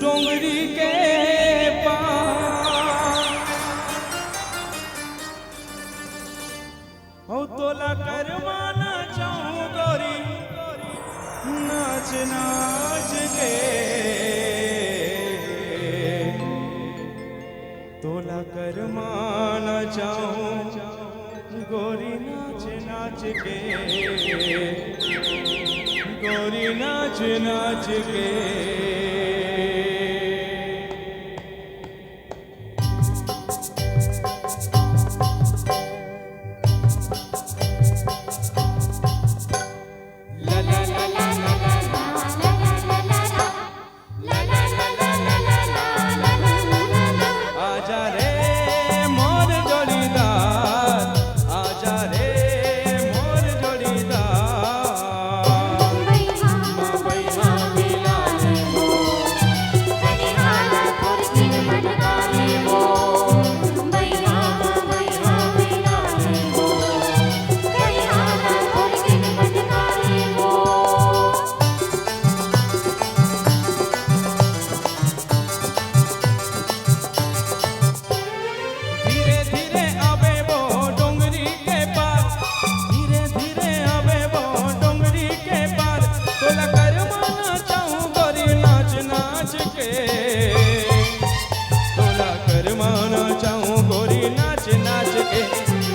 डोंगरी के पार हो तोला करवाना चाहूं गोरी नाच नाच के तोला करवाना चाहूं गोरी नाच नाच के गोरी नाच नाच के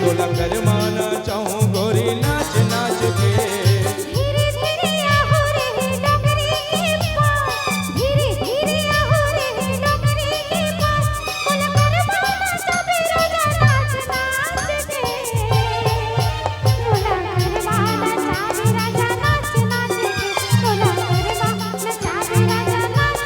तोला करवाना चाहूं गोरी नाच नाच के धीरे धीरे आहो रे डोंगरी के पार धीरे धीरे आहो रे डोंगरी के पार तोला करवाना चाहे राजा नाच नाच के तोला करवाना चाहे राजा नाच नाच के तोला करवाना चाहे राजा नाच नाच के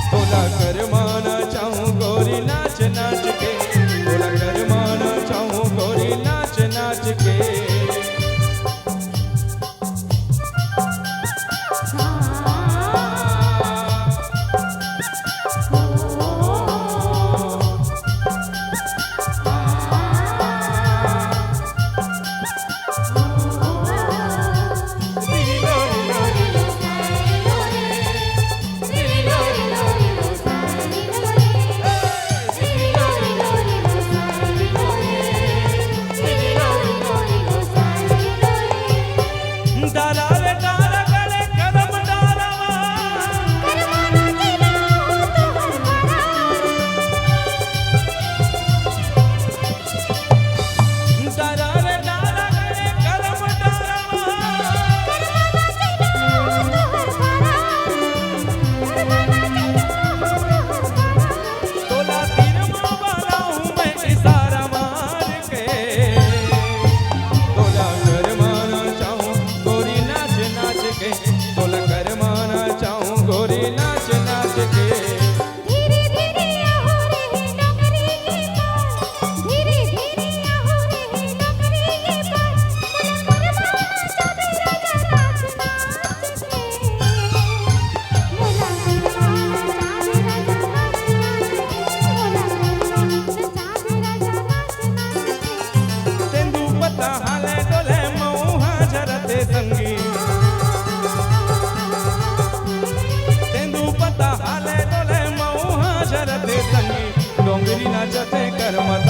तोला करवाना चाहूं गोरी नाच नाच के तोला करवाना चाहूं गोरी नाच नाच के तोला करवाना चाहूं गोरी नाच नाच के धीरे धीरे आहो रे डोंगरी के पार धीरे धीरे आहो रे डोंगरी के पार तोला करवाना चाहे राजा नाच नाच के तोला करवाना चाहे राजा नाच नाच के तोला करवाना चाहे राजा नाच नाच के तेंदू पता हाले डोले मऊहा झरते संगी हाले डोले मऊहा झरते संगी डोंगरी नाचते करमत